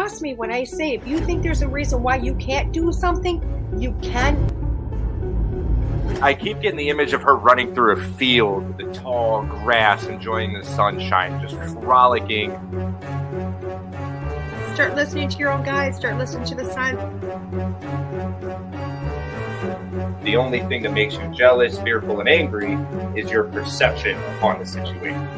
trust me when I say, if you think there's a reason why you can't do something, you can. I keep getting the image of her running through a field with the tall grass, enjoying the sunshine, just frolicking. Start listening to your own guides. Start listening to the sun. The only thing that makes you jealous, fearful, and angry is your perception upon the situation.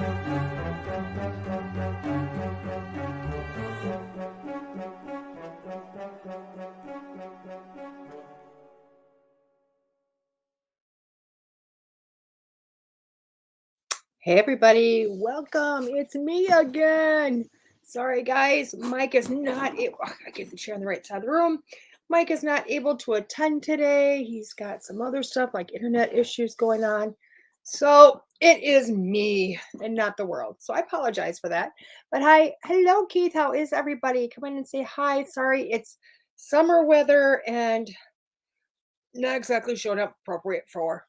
Hey everybody, welcome. It's me again. Sorry guys, Mike is not able. I get the chair on the right side of the room. Mike is not able to attend today. He's got some other stuff like internet issues going on. So it is me and not the world. So I apologize for that. But hi, hello Keith. How is everybody? Come in and say hi. Sorry, it's summer weather and not exactly showing up appropriate for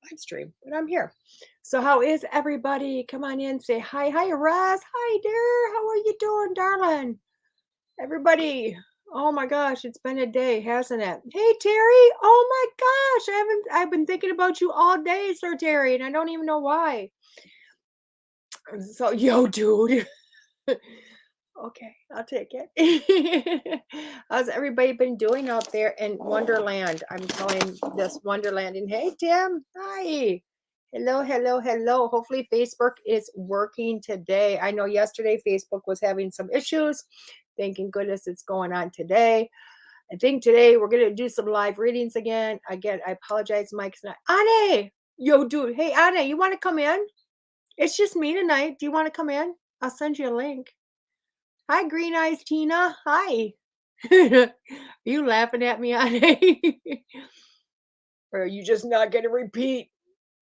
live stream, but I'm here. So how is everybody? Come on in, say hi. Hi, Roz. Hi, dear. How are you doing, darling? Everybody. Oh my gosh, it's been a day, hasn't it? Hey, Terry. Oh my gosh, I've been thinking about you all day, Sir Terry, and I don't even know why. So, yo, dude. Okay, I'll take it. How's everybody been doing out there in Wonderland? I'm calling this Wonderland. And hey, Tim. Hi. Hello, hello, hello. Hopefully Facebook is working today. I know yesterday Facebook was having some issues. Thanking goodness it's going on today. I think today we're going to do some live readings again. Again, I apologize, Mike's not. Anne! Yo, dude. Hey, Anne, you want to come in? It's just me tonight. Do you want to come in? I'll send you a link. Hi, Green Eyes Tina. Hi. Are you laughing at me, Anne? Or are you just not going to repeat?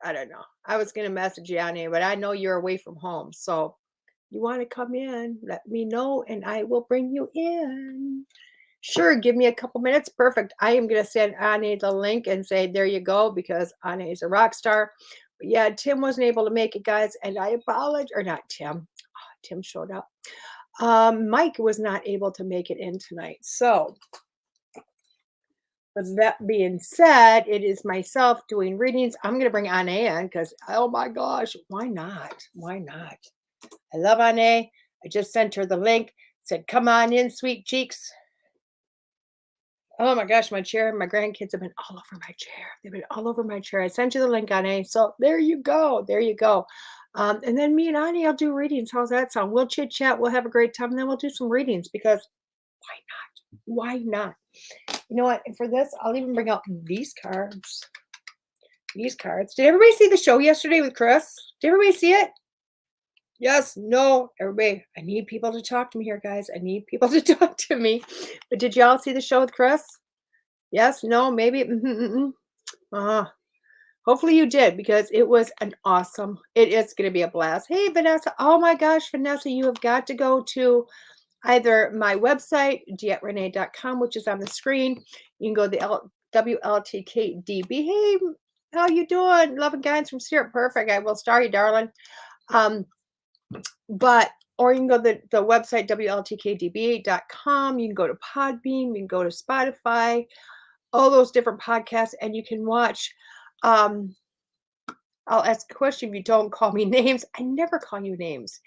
I don't know. I was going to message you, Anne, but I know you're away from home. So you want to come in, let me know, and I will bring you in. Sure, give me a couple minutes. Perfect. I am going to send Anne the link and say, there you go, because Anne is a rock star. But yeah, Tim wasn't able to make it, guys, and I apologize. Or not Tim. Oh, Tim showed up. Mike was not able to make it in tonight. So with that being said, it is myself doing readings. I'm going to bring Anne in because, oh my gosh, why not? Why not? I love Anne. I just sent her the link. Said, come on in, sweet cheeks. Oh my gosh, my chair. My grandkids have been all over my chair. They've been all over my chair. I sent you the link, Anne. So there you go. There you go. And then me and Annie will do readings. How's that sound? We'll chit chat. We'll have a great time. And then we'll do some readings because why not? Why not? You know what? And for this, I'll even bring out these cards. These cards. Did everybody see the show yesterday with Chris? Did everybody see it? Yes, no, everybody. I need people to talk to me here, guys. I need people to talk to me. But did y'all see the show with Chris? Yes, no, maybe. Hopefully you did, because it was an awesome, it is going to be a blast. Hey, Vanessa. Oh my gosh, Vanessa, you have got to go to either my website, DeEtteRenee.com, which is on the screen. You can go to the WLTK-DB. Hey, how you doing? Love and guidance from Spirit. Perfect. I will star you, darling. Or you can go to the website, WLTK-DB.com. You can go to Podbean. You can go to Spotify, all those different podcasts, and you can watch. I'll ask a question if you don't call me names. I never call you names.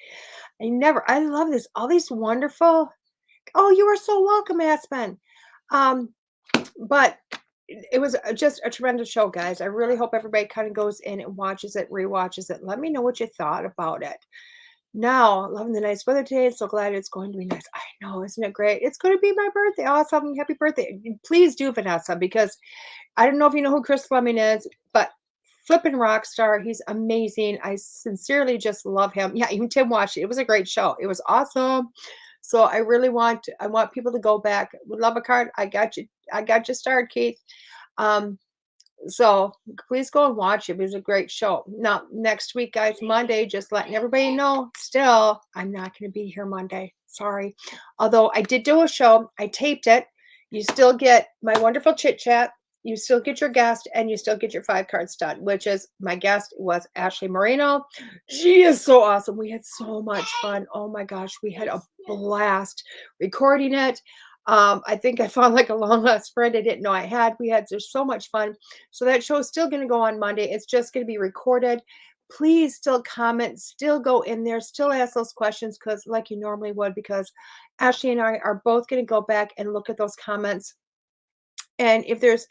I love this. All these wonderful. Oh, you are so welcome, Aspen. But it was just a tremendous show, guys. I really hope everybody kind of goes in and watches it, rewatches it. Let me know what you thought about it. Now, loving the nice weather today. So glad it's going to be nice. I know, isn't it great? It's going to be my birthday. Awesome. Happy birthday. Please do, Vanessa, because I don't know if you know who Chris Fleming is, but flipping rock star. He's amazing. I sincerely just love him. Yeah, even Tim watched it. It was a great show. It was awesome. So I really want people to go back. Would love a card. I got you. I got you started, Keith. So please go and watch it. It was a great show. Now, next week, guys, Monday, just letting everybody know, still, I'm not going to be here Monday. Sorry. Although I did do a show. I taped it. You still get my wonderful chit chat. you still get your guest and you still get your 5 card stud, which is my guest was Ashley Moreno. She is so awesome. We had so much fun. Oh my gosh, we had a blast recording it. I think I found like a long lost friend I didn't know I had. We had just so much fun. So that show is still going to go on Monday. It's just going to be recorded. Please still comment, still go in there, still ask those questions because like you normally would, because Ashley and I are both going to go back and look at those comments. And if there's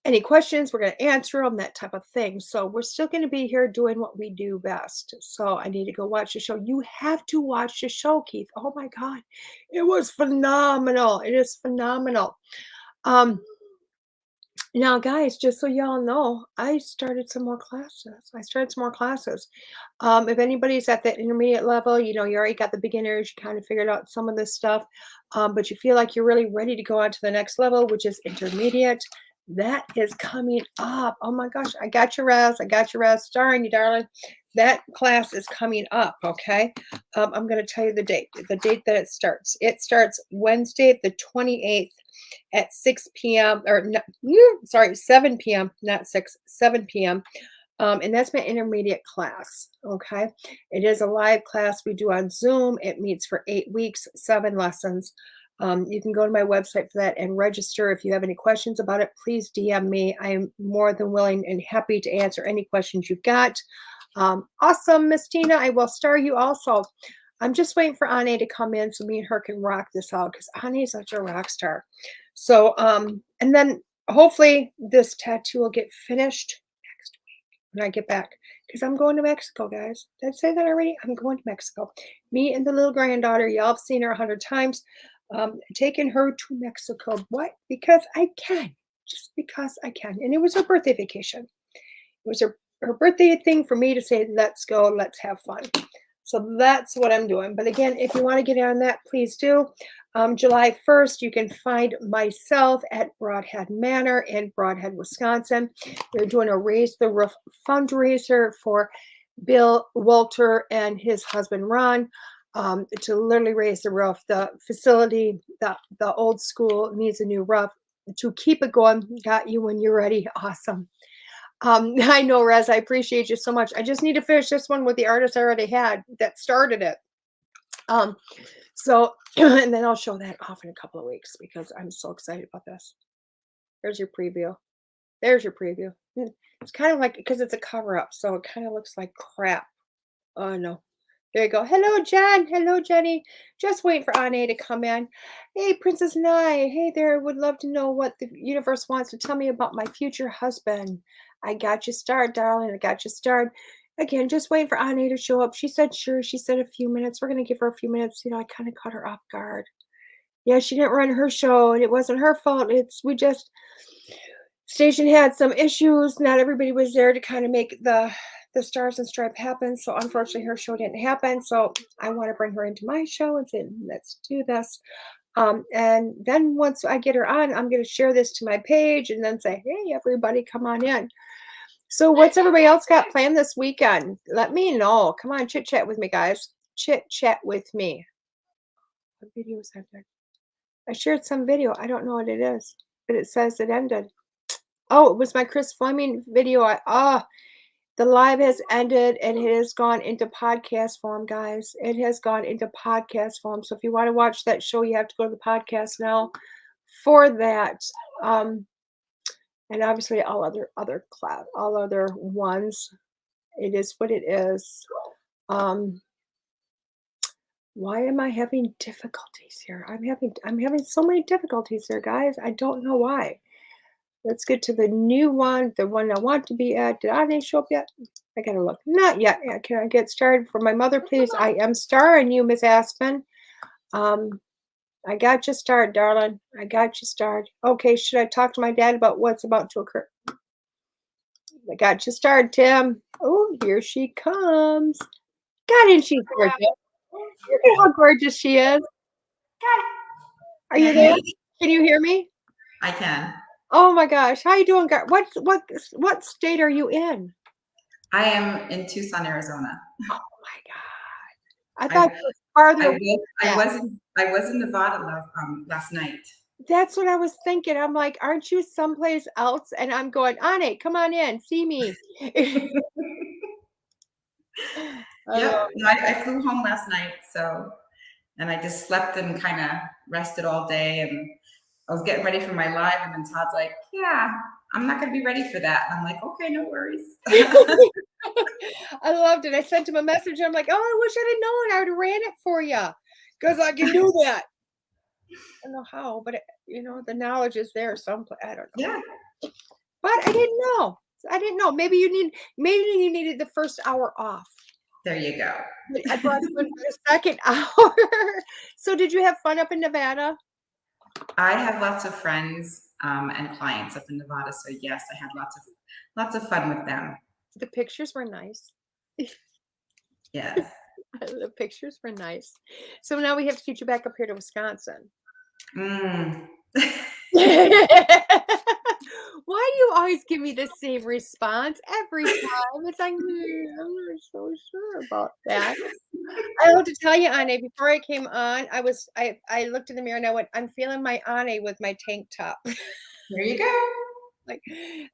any questions, we're going to answer them, that type of thing. So we're still going to be here doing what we do best. So I need to go watch the show. You have to watch the show, Keith. Oh my God. It was phenomenal. It is phenomenal. Now, guys, just so y'all know, I started some more classes. If anybody's at the intermediate level, you already got the beginners, you kind of figured out some of this stuff, but you feel like you're really ready to go on to the next level, which is intermediate. That is coming up. Oh my gosh, I got your res. Starring you, darling. That class is coming up, okay? I'm going to tell you the date that it starts. It starts Wednesday, the 28th at 6 p.m. or 7 p.m., not 6, 7 p.m. And that's my intermediate class, okay? It is a live class we do on Zoom. It meets for 8 weeks, 7 lessons. You can go to my website for that and register. If you have any questions about it, please DM me. I am more than willing and happy to answer any questions you've got. Awesome, Miss Tina. I will star you also. I'm just waiting for Ane to come in so me and her can rock this out because Ane is such a rock star. So, and then hopefully this tattoo will get finished next week when I get back because I'm going to Mexico, guys. Did I say that already? I'm going to Mexico. Me and the little granddaughter, y'all have seen her 100 times. Taking her to Mexico. What? Because I can. Just because I can. And it was her birthday vacation. It was her birthday thing for me to say, let's go, let's have fun. So that's what I'm doing. But again, if you want to get on that, please do. July 1st, you can find myself at Broadhead Manor in Broadhead, Wisconsin. We're doing a Raise the Roof fundraiser for Bill Walter and his husband, Ron, to literally raise the roof. The facility, the old school needs a new roof. To keep it going, got you when you're ready. Awesome. I know, Rez, I appreciate you so much. I just need to finish this one with the artist I already had that started it. So, and then I'll show that off in a couple of weeks because I'm so excited about this. There's your preview. There's your preview. It's kind of like, because it's a cover up, so it kind of looks like crap. Oh, no. There you go. Hello, Jen. Hello, Jenny. Just waiting for Ane to come in. Hey, Princess Nye. Hey there. Would love to know what the universe wants to tell me about my future husband. I got you started, darling. I got you started. Again, just waiting for Ane to show up. She said, sure. She said a few minutes. We're going to give her a few minutes. I kind of caught her off guard. Yeah, she didn't run her show, and it wasn't her fault. Station had some issues. Not everybody was there to kind of make the Stars and Stripe happen. So unfortunately, her show didn't happen. So I want to bring her into my show and say, let's do this. And then once I get her on, I'm going to share this to my page and then say, hey, everybody, come on in. So what's everybody else got planned this weekend? Let me know. Come on, chit chat with me, guys. Chit chat with me. What video is that? I shared some video. I don't know what it is, but it says it ended. Oh, it was my Chris Fleming video. The live has ended and it has gone into podcast form, guys. It has gone into podcast form. So if you want to watch that show, you have to go to the podcast now for that. And obviously all other ones. It is what it is. Why am I having difficulties here? I'm having so many difficulties here, guys. I don't know why. Let's get to the new one, the one I want to be at. Did I show up yet? I gotta look. Not yet. Can I get started for my mother, please? I am starring you, Miss Aspen. I got you started, darling. I got you started. Okay, should I talk to my dad about what's about to occur? I got you started, Tim. Oh, here she comes. God, and she's gorgeous. Look at how gorgeous she is. Are you there? Can you hear me? I can. Oh my gosh, how you doing, guys? What state are you in? I am in Tucson, Arizona. Oh my God! I thought you were farther. I was in Nevada last night. That's what I was thinking. I'm like, aren't you someplace else? And I'm going, Anne, come on in, see me. I love Yep. No, I flew home last night, and I just slept and kind of rested all day, and I was getting ready for my live, and then Todd's like, "Yeah, I'm not going to be ready for that." And I'm like, "Okay, no worries." it. I loved it. I sent him a message. I'm like, oh, I wish I'd have known. I would have ran it for you because I can do that. I don't know how, but the knowledge is there someplace. I don't know. Yeah, But I didn't know. I didn't know. Maybe you needed the first hour off. there you go. But I brought you in for the second hour. So did you have fun up in Nevada? I have lots of friends and clients up in Nevada, so yes, I had lots of fun with them. The pictures were nice. Yes. The pictures were nice. So now we have to get you back up here to Wisconsin. Mm. Why do you always give me the same response every time? It's like, I'm not so sure about that. I have to tell you, Anne, before I came on, I looked in the mirror and I went, I'm feeling my Anne with my tank top. There you go.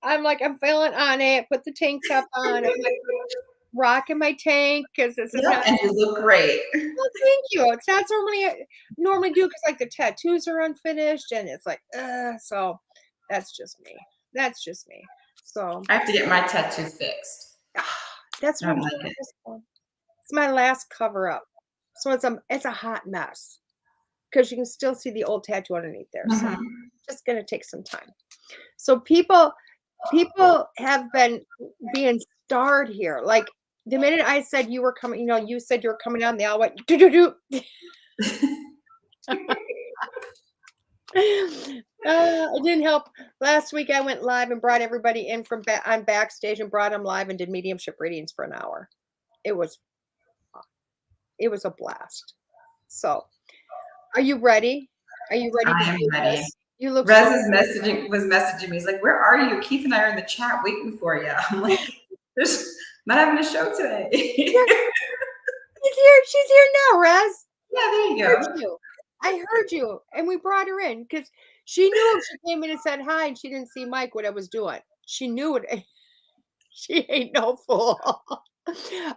I'm feeling Anne, put the tank top on. I'm like rocking my tank because this is not. And you look great. Well, thank you. It's not normally do because like the tattoos are unfinished and it's like, so that's just me. That's just me. So I have to get my tattoo fixed. that's what I like it. It's my last cover up. So it's a hot mess because you can still see the old tattoo underneath there. So it's just gonna take some time. So people have been being starred here. Like the minute I said you were coming, you said you were coming on, they all went do do do. It didn't help. Last week I went live and brought everybody in on backstage and brought them live and did mediumship readings for an hour. It was a blast. So, are you ready? Are you ready? I am ready. This? You look. Rez was messaging me. He's like, "Where are you? Keith and I are in the chat waiting for you." I'm like, "There's not having a show today." She's here. She's here now, Rez. Yeah, there you go. I heard you, and we brought her in because she knew if she came in and said hi and she didn't see Mike what I was doing. She knew it. She ain't no fool.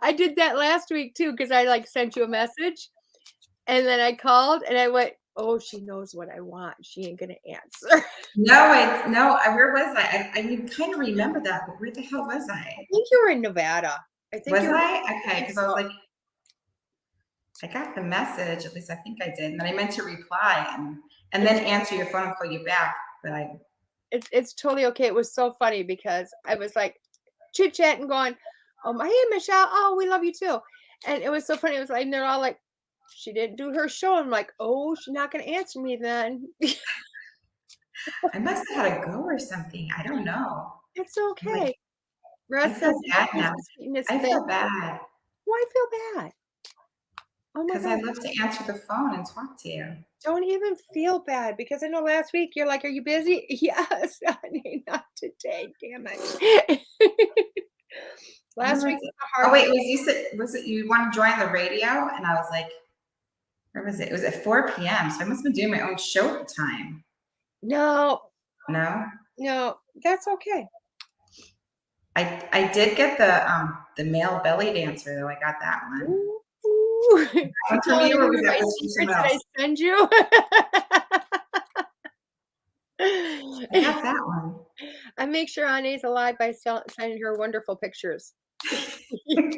I did that last week too because I sent you a message, and then I called and I went, "Oh, she knows what I want. She ain't gonna answer." No. Where was I? I kind of remember that, but where the hell was I? I think you were in Nevada. Was I? Okay, because I was like, I got the message. At least I think I did, and then I meant to reply and then answer your phone and call you back, but it's totally okay. It was so funny because I was like chit chatting, going, "Oh my, hey Michelle, oh we love you too," and it was so funny. It was like, and they're all like, "She didn't do her show." I'm like, "Oh, she's not going to answer me then." I must have had to go or something. I don't know. It's okay. I feel bad now. I feel bad. Why feel bad? Oh my God. Because I love to answer the phone and talk to you. Don't even feel bad because I know last week you're like, "Are you busy?" Yes, honey, not today. Damn it. Last week was a hard. Oh wait, was it you want to join the radio? And I was like, where was it? It was at 4 p.m. So I must have been doing my own show at the time. No, that's okay. I did get the male belly dancer though. I got that one. Ooh. For me, or was that secrets that I send you? I got that one. I make sure Annie's alive by sending her wonderful pictures. It's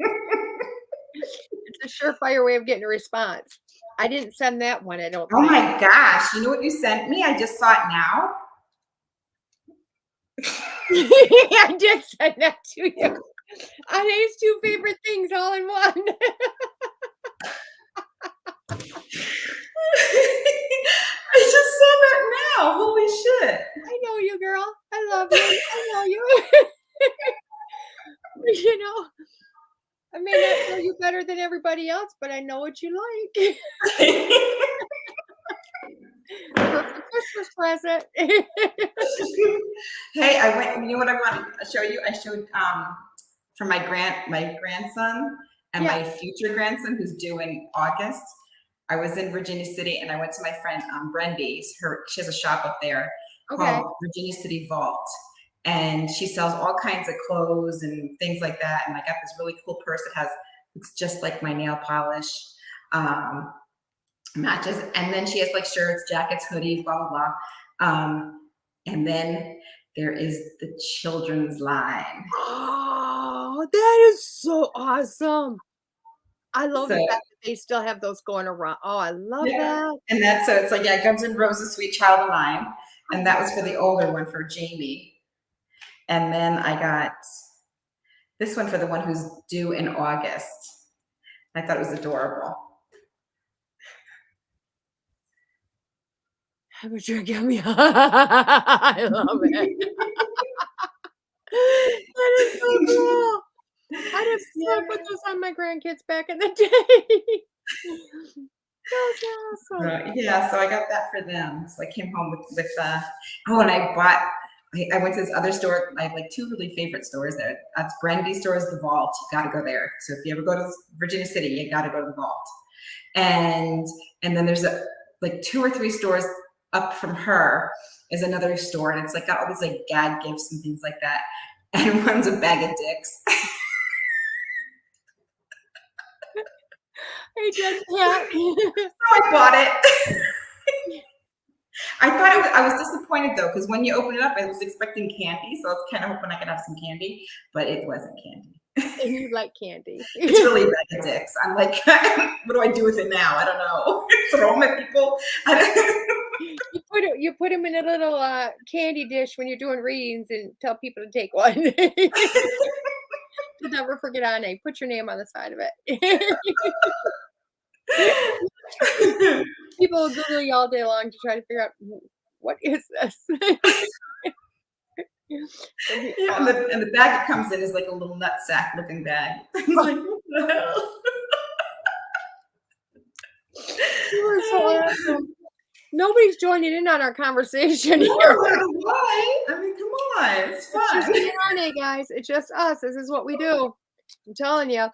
a surefire way of getting a response. I didn't send that one. I don't. Oh my gosh! You know what you sent me? I just saw it now. I did send that to you. Annie's 2 favorite things all in one. I just saw that now. Holy shit. I know you, girl. I love you. I know you. I may not know you better than everybody else, but I know what you like. Perfect Christmas present. Hey, I went, you know what I wanted to show you? I showed for my grandson and my future grandson who's due in August. I was in Virginia City and I went to my friend Brendy's. She has a shop up there Okay. called Virginia City Vault. And she sells all kinds of clothes and things like that. And I got this really cool purse that it's just like my nail polish, matches. And then she has like shirts, jackets, hoodies, blah, blah, blah. And then there is the children's line. Oh, that is so awesome. I love the fact that they still have those going around. Oh, I love that. And so it's like, Guns N' Roses, Sweet Child of Mine. And that was for the older one, for Jamie. And then I got this one for the one who's due in August. I thought it was adorable. Have a drink at me. I love it. That is so cool. I'd have still put those on my grandkids back in the day. That's awesome. Yeah, so I got that for them. So I came home with and I went to this other store. I have like two really favorite stores there. That's Brendy's stores, the Vault. You got to go there. So if you ever go to Virginia City, you got to go to the Vault. And then there's like 2 or 3 stores up from her is another store, and it's like got all these like gag gifts and things like that. And one's a bag of dicks. I just can't. So I bought it. I was disappointed though, because when you open it up, I was expecting candy, so I was kind of hoping I could have some candy, but it wasn't candy. And you like candy. It's really a bag of dicks. I'm like, what do I do with it now? I don't know. Throw them at people. You put them in a little candy dish when you're doing readings and tell people to take one. You'll never forget our name. Put your name on the side of it. People will Google you all day long to try to figure out what is this. Yeah, and the bag it comes in is like a little nutsack looking bag. I'm like, what the hell? You are so awesome. Nobody's joining in on our conversation here. Why? I mean, come on. It's fun. It's just RNA, guys. It's just us. This is what we do. I'm telling you.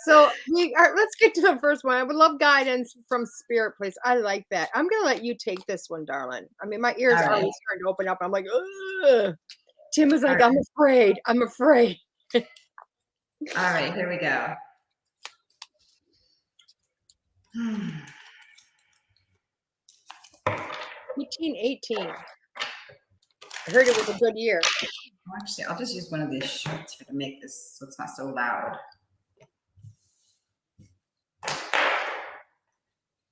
So let's get to the first one. I would love guidance from Spirit, please. I like that. I'm going to let you take this one, darling. I mean, my ears are already starting to open up. I'm like, ugh. Tim is like, I'm afraid. I'm afraid. All right, here we go. 1818. I heard it was a good year. Actually, I'll just use one of these shirts here to make this so it's not so loud.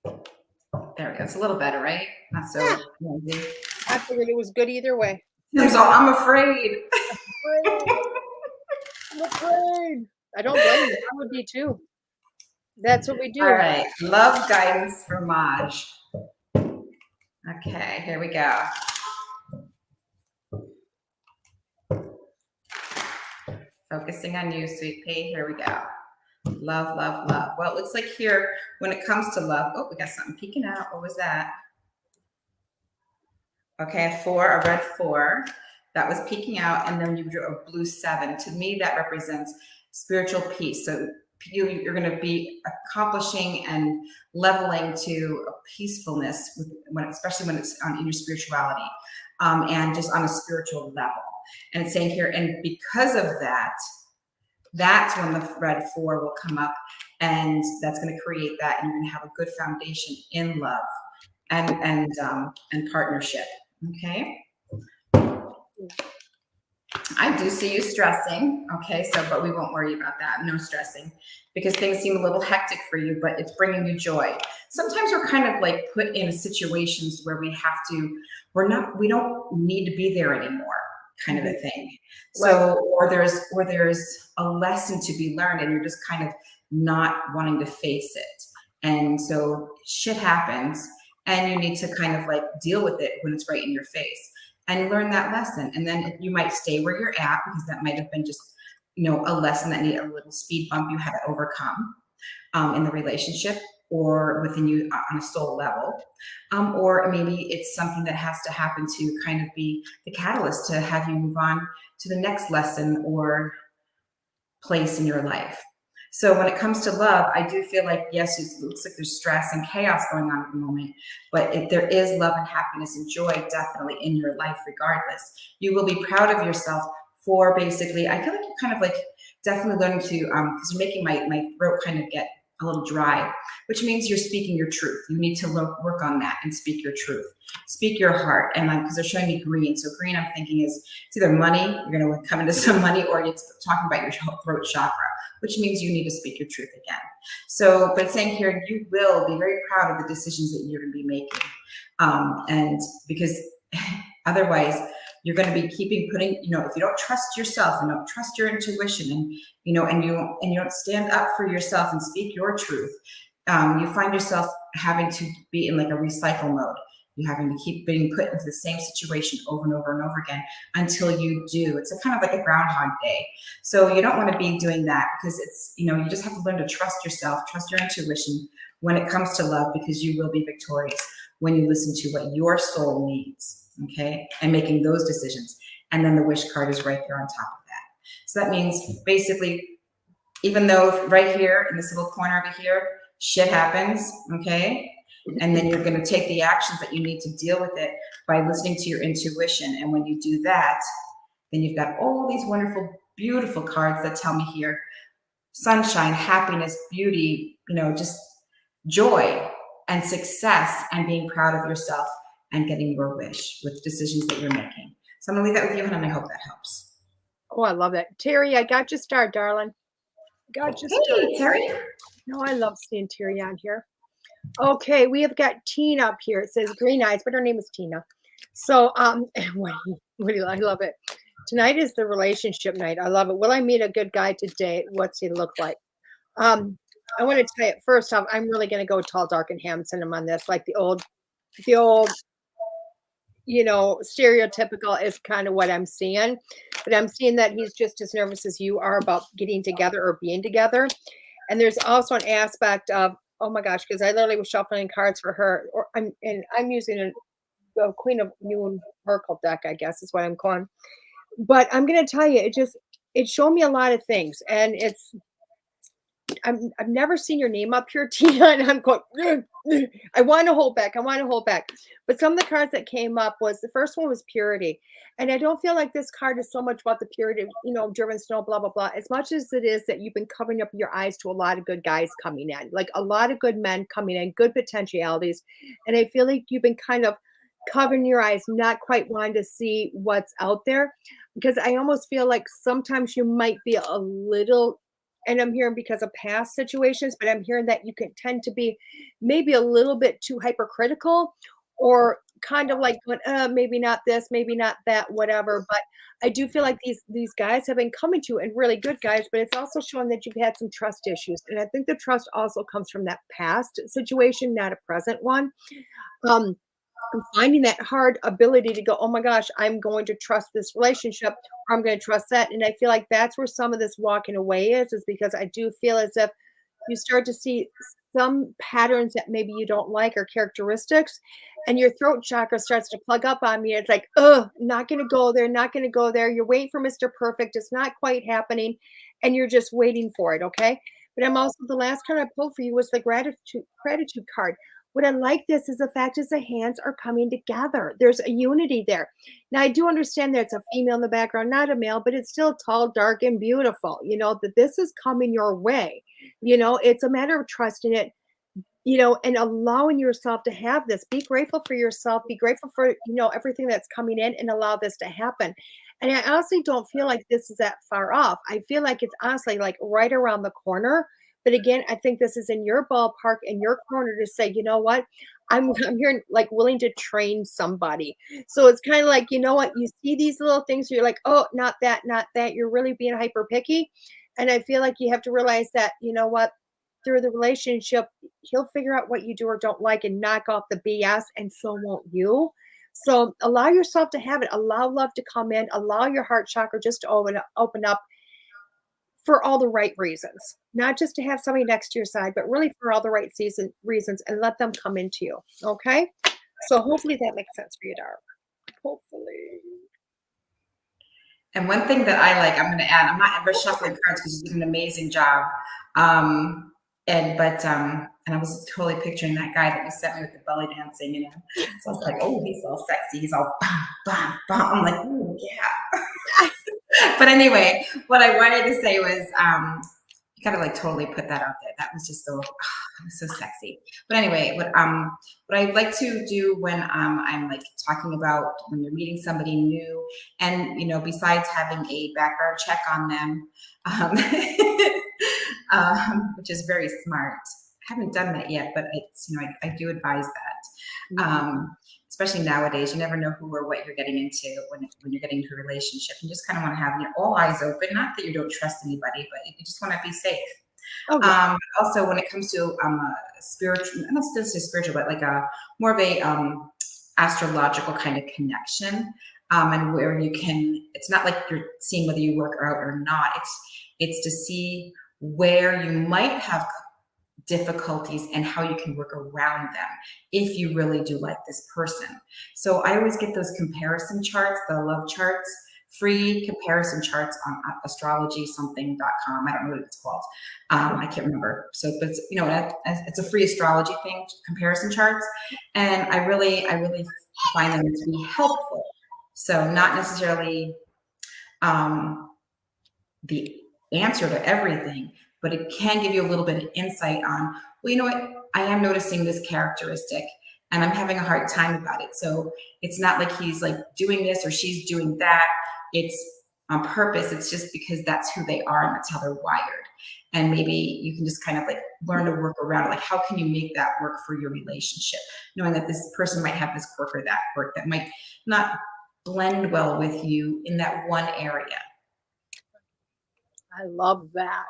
There we go. It's a little better, right? Not so noisy. I figured it was good either way. So I'm afraid. I'm afraid. I don't blame you. I would be too. That's what we do. All right. Love guidance for Maj. Okay, here we go. Focusing on you, sweet pea. Here we go. Love, love, love. Well, it looks like here, when it comes to love, oh, we got something peeking out. What was that? Okay, a 4, a red 4. That was peeking out, and then you drew a blue 7. To me, that represents spiritual peace. So you're going to be accomplishing and leveling to a peacefulness, especially when it's in your spirituality, and just on a spiritual level. And it's saying here, and because of that, that's when the red 4 will come up, and that's going to create that, and you're going to have a good foundation in love and partnership. Okay. I do see you stressing. Okay, but we won't worry about that. No stressing, because things seem a little hectic for you, but it's bringing you joy. Sometimes we're kind of like put in situations where we don't need to be there anymore, kind of a thing. So, or there's a lesson to be learned, and you're just kind of not wanting to face it. And so shit happens, and you need to kind of like deal with it when it's right in your face and learn that lesson. And then you might stay where you're at, because that might have been just, a lesson that needed a little speed bump you had to overcome in the relationship or within you on a soul level. Or maybe it's something that has to happen to kind of be the catalyst to have you move on to the next lesson or place in your life. So when it comes to love, I do feel like, yes, it looks like there's stress and chaos going on at the moment, but there is love and happiness and joy definitely in your life regardless. You will be proud of yourself for basically, I feel like you're kind of like definitely learning to, because you're making my throat kind of get a little dry, which means you're speaking your truth. You need to work on that and speak your truth. Speak your heart. And because they're showing me green. So green, I'm thinking is it's either money, you're going to come into some money, or it's talking about your throat chakra, which means you need to speak your truth again. So, but saying here, you will be very proud of the decisions that you're going to be making. And because otherwise, you're going to be putting, if you don't trust yourself and don't trust your intuition and you don't stand up for yourself and speak your truth, you find yourself having to be in like a recycle mode. You're having to keep being put into the same situation over and over and over again until you do. It's kind of like a Groundhog Day. So you don't want to be doing that, because it's, you just have to learn to trust yourself, trust your intuition when it comes to love, because you will be victorious when you listen to what your soul needs. Okay, and making those decisions. And then the wish card is right there on top of that. So that means basically, even though right here in this little corner over here, shit happens, okay? And then you're going to take the actions that you need to deal with it by listening to your intuition. And when you do that, then you've got all these wonderful, beautiful cards that tell me here, sunshine, happiness, beauty, just joy and success and being proud of yourself and getting your wish with decisions that you're making. So I'm going to leave that with you, and I hope that helps. Oh, I love that. Terry, I got you started, darling. Got you started. Hey, Terry. No, I love seeing Terry on here. Okay, we have got Tina up here. It says green eyes, but her name is Tina. So, what do you, I love it. Tonight is the relationship night. I love it. Will I meet a good guy today? What's he look like? I want to tell you, first off, I'm really going to go tall, dark, and handsome on this, like the old stereotypical is kind of what I'm seeing, but I'm seeing that he's just as nervous as you are about getting together or being together. And there's also an aspect of, oh my gosh, because I literally was shuffling cards for her, I'm using a Queen of Moon Oracle deck, I guess is what I'm calling. But I'm going to tell you, it showed me a lot of things, and I've never seen your name up here, Tina, and I'm going, I want to hold back. But some of the cards that came up was, the first one was purity. And I don't feel like this card is so much about the purity of, driven snow, blah, blah, blah, as much as it is that you've been covering up your eyes to a lot of good guys coming in, like a lot of good men coming in, good potentialities. And I feel like you've been kind of covering your eyes, not quite wanting to see what's out there, because I almost feel like sometimes you might be a little, and I'm hearing because of past situations, but I'm hearing that you can tend to be maybe a little bit too hypercritical, or kind of like, maybe not this, maybe not that, whatever. But I do feel like these guys have been coming to you, and really good guys, but it's also showing that you've had some trust issues. And I think the trust also comes from that past situation, not a present one. I'm finding that hard ability to go, oh my gosh, I'm going to trust this relationship, or I'm going to trust that. And I feel like that's where some of this walking away is because I do feel as if you start to see some patterns that maybe you don't like, or characteristics, and your throat chakra starts to plug up on me. It's like, not going to go there, not going to go there. You're waiting for Mr. Perfect. It's not quite happening, and you're just waiting for it. Okay. But I'm also, the last card I pulled for you was the gratitude card. What I like this is the fact is the hands are coming together. There's a unity there. Now, I do understand that it's a female in the background, not a male, but it's still tall, dark, and beautiful. That this is coming your way. It's a matter of trusting it, and allowing yourself to have this. Be grateful for yourself. Be grateful for, everything that's coming in, and allow this to happen. And I honestly don't feel like this is that far off. I feel like it's honestly like right around the corner. But again, I think this is in your ballpark, in your corner, to say, you know what, I'm here like willing to train somebody. So it's kind of like, you know what, you see these little things, you're like, oh, not that, not that. You're really being hyper picky. And I feel like you have to realize that, you know what, through the relationship, he'll figure out what you do or don't like and knock off the BS, and so won't you. So allow yourself to have it. Allow love to come in. Allow your heart chakra just to open up. For all the right reasons, not just to have somebody next to your side, but really for all the right reasons, and let them come into you. Okay. So hopefully that makes sense for you, darling. Hopefully. And one thing that I like, I'm going to add, I'm not ever shuffling cards because you did an amazing job. And I was totally picturing that guy that you sent me with the belly dancing, you know. So I was like, oh, he's all sexy. He's all bum, bum, bum. I'm like, oh, yeah. But anyway, what I wanted to say was, you gotta like totally put that out there. That was just so, so sexy. But anyway, what I like to do when I'm like talking about when you're meeting somebody new, and you know, besides having a background check on them, which is very smart. I haven't done that yet, but it's, you know, I do advise that. Especially nowadays, you never know who or what you're getting into when you're getting into a relationship. You just kind of want to have, you know, all eyes open. Not that you don't trust anybody, but you just want to be safe. Oh, yeah. Also, when it comes to spiritual, not necessarily spiritual, but like a more of a astrological kind of connection, and where you can. It's not like you're seeing whether you work out or not. It's to see where you might have difficulties and how you can work around them if you really do like this person. So I always get those comparison charts, the love charts, free comparison charts on astrologysomething.com. I don't know what it's called. I can't remember. So, but it's, you know, it's a free astrology thing, comparison charts. And I really find them to be helpful. So not necessarily the answer to everything, but it can give you a little bit of insight on, well, you know what, I am noticing this characteristic and I'm having a hard time about it. So it's not like he's like doing this or she's doing that. It's on purpose. It's just because that's who they are and that's how they're wired. And maybe you can just kind of like learn to work around it. Like, how can you make that work for your relationship? Knowing that this person might have this quirk or that quirk that might not blend well with you in that one area. I love that.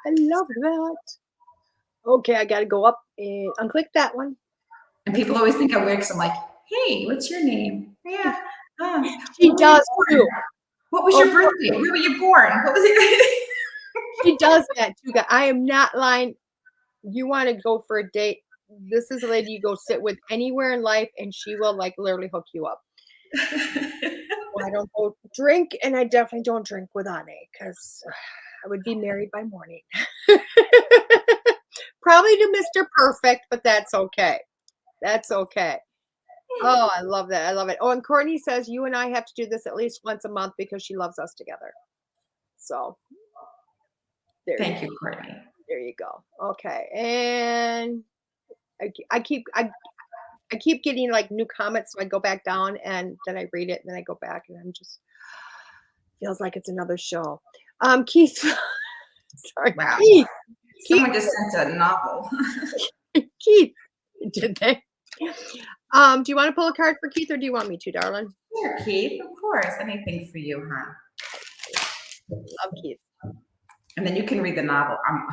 I love that. Okay, I got to go up and unclick that one. And people always think I'm weird because I'm like, hey, what's your name? Yeah. She does too. What was your birthday? Where were you born? What was it? She does that too. I am not lying. You want to go for a date? This is a lady you go sit with anywhere in life, and she will like literally hook you up. Well, I don't go drink, and I definitely don't drink with Anne because I would be married by morning. Probably to Mr. Perfect, but that's okay. That's okay. Oh, I love that. I love it. Oh, and Courtney says you and I have to do this at least once a month because she loves us together. So thank you, Courtney. There you go. Okay. And I keep getting like new comments, so I go back down and then I read it and then I go back and I'm just feels like it's another show. Keith, sorry, wow. Someone just sent a novel. Keith, did they? Do you want to pull a card for Keith or do you want me to, darling? Sure, Keith, of course. Anything for you, huh? Love Keith. And then you can read the novel. I'm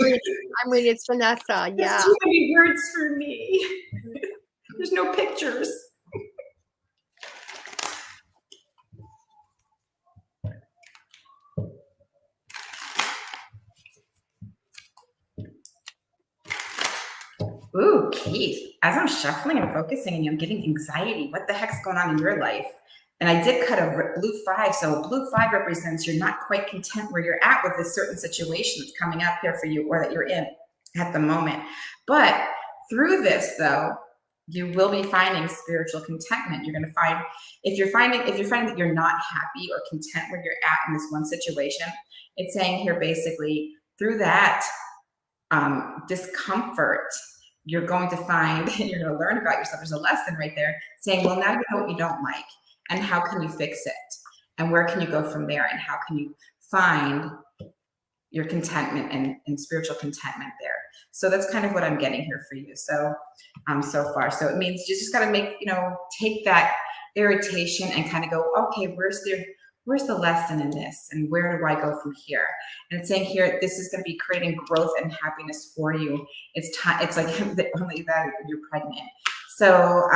reading. It's Vanessa. Yeah. There's too many words for me. There's no pictures. Ooh, Keith, as I'm shuffling and focusing and I'm getting anxiety, what the heck's going on in your life? And I did cut a blue 5. So blue 5 represents you're not quite content where you're at with this certain situation that's coming up here for you or that you're in at the moment. But through this, though, you will be finding spiritual contentment. You're going to find, if you're finding that you're not happy or content where you're at in this one situation, it's saying here basically through that discomfort, you're going to find, and you're going to learn about yourself. There's a lesson right there saying, well, now you know what you don't like. And how can you fix it? And where can you go from there? And how can you find your contentment and spiritual contentment there? So that's kind of what I'm getting here for you. So, so far. So it means you just got to make, take that irritation and kind of go, okay, where's the lesson in this? And where do I go from here? And it's saying here, this is going to be creating growth and happiness for you. It's time. It's like only that you're pregnant. So,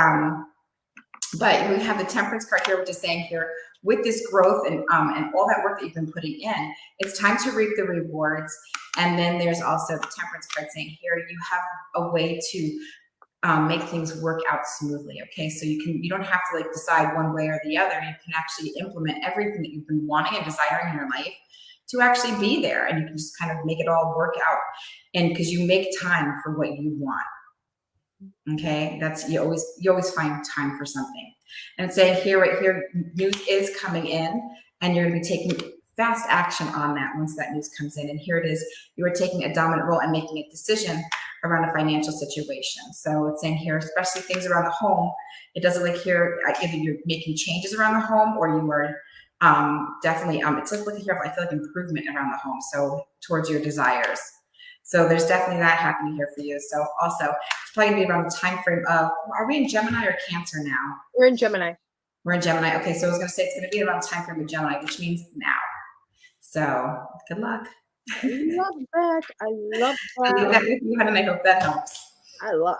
but we have the Temperance card here, which is saying here, with this growth and all that work that you've been putting in, it's time to reap the rewards. And then there's also the Temperance card saying here, you have a way to make things work out smoothly. Okay, so you don't have to like decide one way or the other. You can actually implement everything that you've been wanting and desiring in your life to actually be there, and you can just kind of make it all work out. And because you make time for what you want. Okay, that's you always find time for something. And it's saying here, right here, news is coming in, and you're going to be taking fast action on that once that news comes in. And here it is, you are taking a dominant role and making a decision around a financial situation. So it's saying here, especially things around the home, it doesn't like here, either you're making changes around the home or you are definitely, it's like looking here, I feel like improvement around the home. So towards your desires. So there's definitely that happening here for you. So also, it's probably gonna be around the time frame of, are we in Gemini or Cancer now? We're in Gemini. We're in Gemini. Okay, so I was gonna say it's gonna be around the time frame of Gemini, which means now. So good luck. I love that. I love I leave that. that with you, and I hope that helps. I love.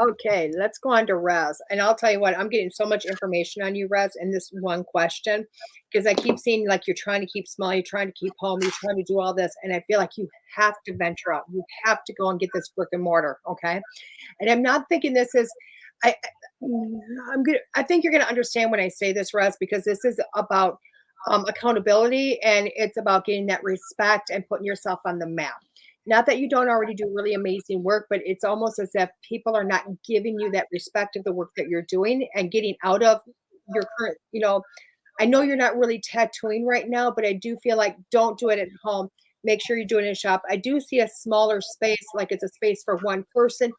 Okay, let's go on to Rez. And I'll tell you what, I'm getting so much information on you, Rez, in this one question, because I keep seeing like you're trying to keep small, you're trying to keep home, you're trying to do all this. And I feel like you have to venture out. You have to go and get this brick and mortar. Okay. And I'm not thinking this is, I think you're going to understand when I say this, Rez, because this is about accountability, and it's about getting that respect and putting yourself on the map. Not that you don't already do really amazing work, but it's almost as if people are not giving you that respect of the work that you're doing and getting out of your current, I know you're not really tattooing right now, but I do feel like don't do it at home. Make sure you do it in a shop. I do see a smaller space, like it's a space for one person.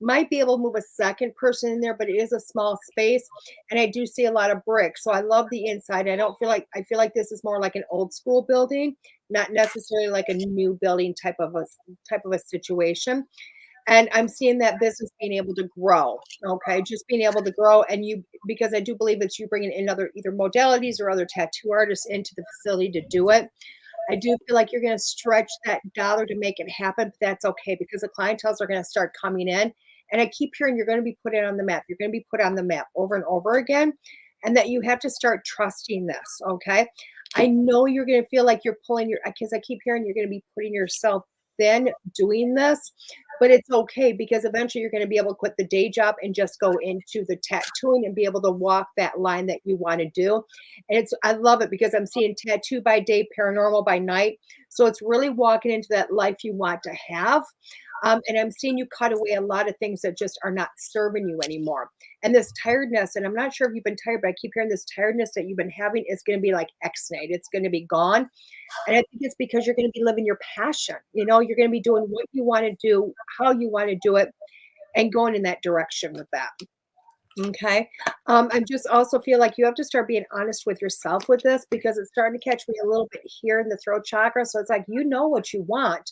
Might be able to move a second person in there, but it is a small space. And I do see a lot of bricks. So I love the inside. I feel like this is more like an old school building, not necessarily like a new building type of a situation. And I'm seeing that business being able to grow. Okay. Just being able to grow. And because I do believe it's you bringing in other either modalities or other tattoo artists into the facility to do it. I do feel like you're going to stretch that dollar to make it happen, but that's okay because the clientels are going to start coming in. And I keep hearing you're going to be put on the map. You're going to be put on the map over and over again, and that you have to start trusting this. Okay. I know you're going to feel like you're because I keep hearing you're going to be putting yourself thin doing this, but it's okay because eventually you're going to be able to quit the day job and just go into the tattooing and be able to walk that line that you want to do. And I love it because I'm seeing tattoo by day, paranormal by night. So it's really walking into that life you want to have. And I'm seeing you cut away a lot of things that just are not serving you anymore. And this tiredness, and I'm not sure if you've been tired, but I keep hearing this tiredness that you've been having is going to be like X-nayed. It's going to be gone. And I think it's because you're going to be living your passion. You're going to be doing what you want to do, how you want to do it, and going in that direction with that. Okay. I just also feel like you have to start being honest with yourself with this because it's starting to catch me a little bit here in the throat chakra. So it's like, what you want,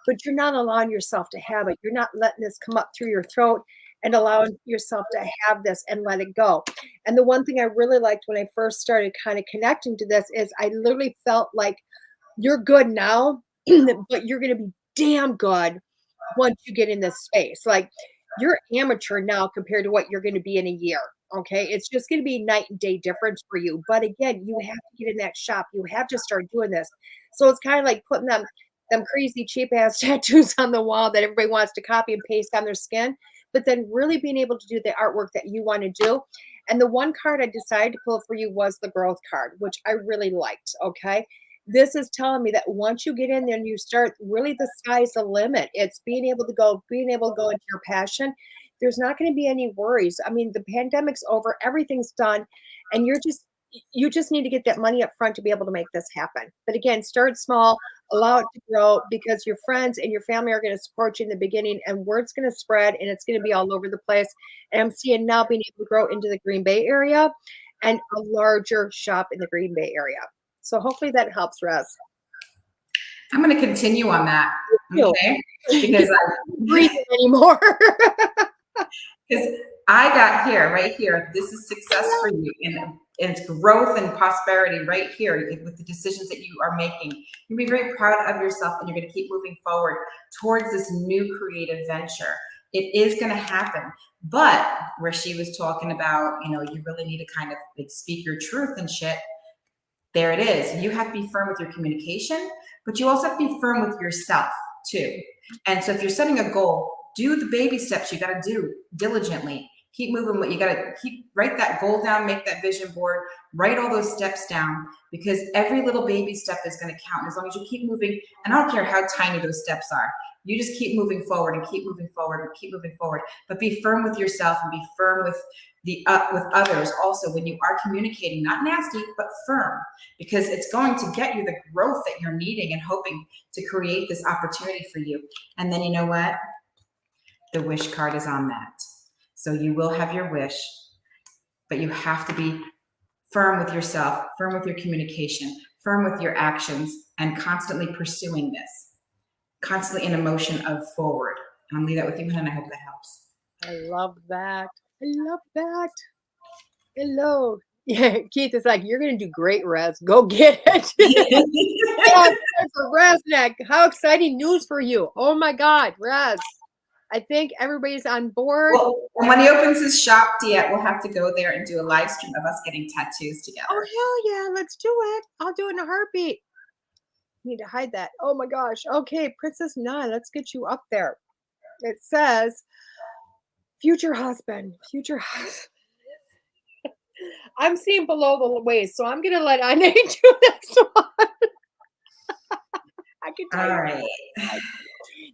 but you're not allowing yourself to have it. You're not letting this come up through your throat and allowing yourself to have this and let it go. And the one thing I really liked when I first started kind of connecting to this is I literally felt like you're good now, but you're going to be damn good once you get in this space. Like you're amateur now compared to what you're going to be in a year. Okay. It's just going to be night and day difference for you. But again, you have to get in that shop. You have to start doing this. So it's kind of like putting them crazy cheap ass tattoos on the wall that everybody wants to copy and paste on their skin, but then really being able to do the artwork that you want to do. And the one card I decided to pull for you was the growth card, which I really liked. Okay. This is telling me that once you get in there and you start, really the sky's the limit. It's being able to go into your passion. There's not going to be any worries. I mean, the pandemic's over, everything's done, and you just need to get that money up front to be able to make this happen. But again, start small, allow it to grow because your friends and your family are going to support you in the beginning and word's going to spread and it's going to be all over the place. And I'm seeing now being able to grow into the Green Bay area and a larger shop in the Green Bay area. So hopefully that helps, Rez. I'm going to continue on that. Okay. Because I'm not breathing anymore. Because I got right here. This is success for you. And it's growth and prosperity right here with the decisions that you are making. You'll be very proud of yourself and you're going to keep moving forward towards this new creative venture. It is going to happen. But where she was talking about, you really need to kind of like speak your truth and shit. There it is. You have to be firm with your communication, but you also have to be firm with yourself too. And so if you're setting a goal, do the baby steps you got to do diligently. Keep moving. What you got to write that goal down, make that vision board, write all those steps down, because every little baby step is going to count. As long as you keep moving, and I don't care how tiny those steps are, you just keep moving forward and keep moving forward and keep moving forward. But be firm with yourself and be firm with with others also when you are communicating, not nasty, but firm, because it's going to get you the growth that you're needing and hoping to create this opportunity for you. And then you know what? The wish card is on that. So you will have your wish, but you have to be firm with yourself, firm with your communication, firm with your actions, and constantly pursuing this, constantly in a motion of forward. And I'll leave that with you, and I hope that helps. I love that. I love that. Hello. Yeah, Keith is like, you're going to do great, Rez. Go get it. Yeah, for Resnick. How exciting news for you. Oh, my God, Rez. I think everybody's on board. Well, and when he opens his shop, DeEtte, we'll have to go there and do a live stream of us getting tattoos together. Oh, hell yeah. Let's do it. I'll do it in a heartbeat. Need to hide that. Oh, my gosh. Okay, Princess Nine, let's get you up there. It says, future husband. I'm seeing below the waist, so I'm going to let Anya do this one. I can tell All you. right.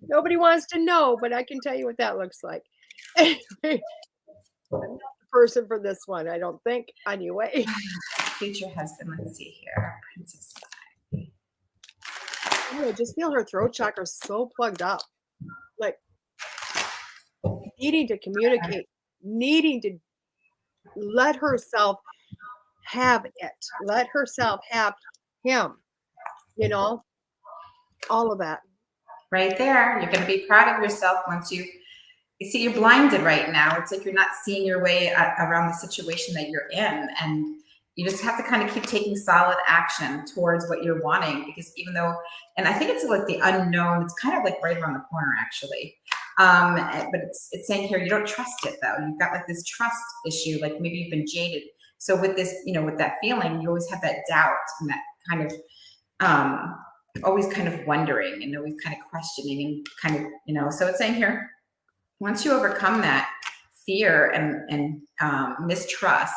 Nobody wants to know, but I can tell you what that looks like. Anyway, I'm not the person for this one, I don't think. Anyway. Future husband, let's see here. Princess. Oh, I just feel her throat chakra so plugged up. Like, needing to communicate, needing to let herself have it. Let herself have him. You know? All of that. Right there. You're going to be proud of yourself once you see you're blinded right now. It's like you're not seeing your way around the situation that you're in. And you just have to kind of keep taking solid action towards what you're wanting, because even though, and I think it's like the unknown, it's kind of like right around the corner actually. But it's saying here, you don't trust it though. You've got like this trust issue, like maybe you've been jaded. So with this, you know, with that feeling, you always have that doubt and that kind of, always kind of wondering and always kind of questioning and kind of, you know, so it's saying here, once you overcome that fear and mistrust,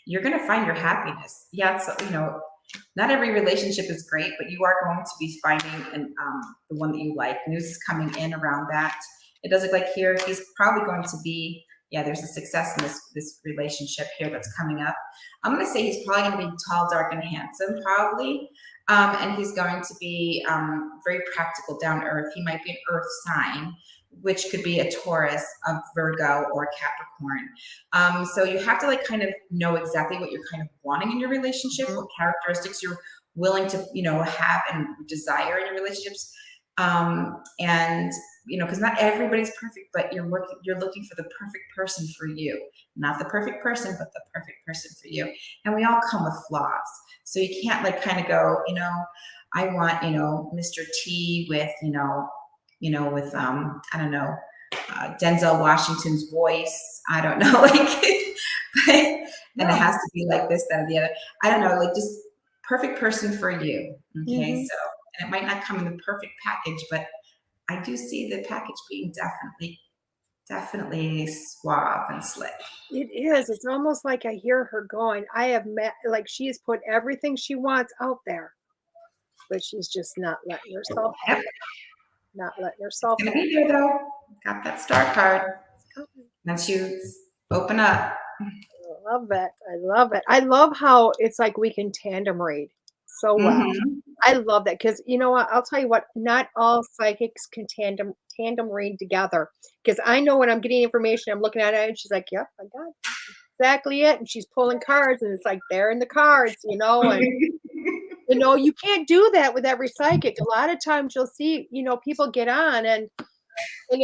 you're going to find your happiness. Yeah. So, you know, not every relationship is great, but you are going to be finding the one that you like. News is coming in around that. It does look like here, he's probably going to be, yeah, there's a success in this relationship here that's coming up. I'm going to say he's probably going to be tall, dark, and handsome, probably. And he's going to be very practical, down to earth. He might be an earth sign, which could be a Taurus, a Virgo, or a Capricorn. So you have to like kind of know exactly what you're kind of wanting in your relationship, what characteristics you're willing to, you know, have and desire in your relationships. And, you know, because not everybody's perfect, but you're looking for the perfect person for you, not the perfect person, but the perfect person for you. And we all come with flaws. So you can't like kind of go, you know, I want, you know, Mr. T with, with, I don't know, Denzel Washington's voice. I don't know, like, and it has to be like this, that, or the other. I don't know, like just perfect person for you. Okay. So, and it might not come in the perfect package, but I do see the package being definitely suave and slick. It is. It's almost like I hear her going, I have met, like she has put everything she wants out there, but she's just not letting herself have it. Not letting herself have it. It's gonna be here though. Got that star card. Once you open up. I love it. I love it. I love how it's like we can tandem read so well. I love that because you know what? I'll tell you what, not all psychics can tandem read together. Because I know when I'm getting information, I'm looking at it and she's like, yep, I got it. Exactly it. And she's pulling cards and it's like they're in the cards, you know, and you know, you can't do that with every psychic. A lot of times you'll see, you know, people get on and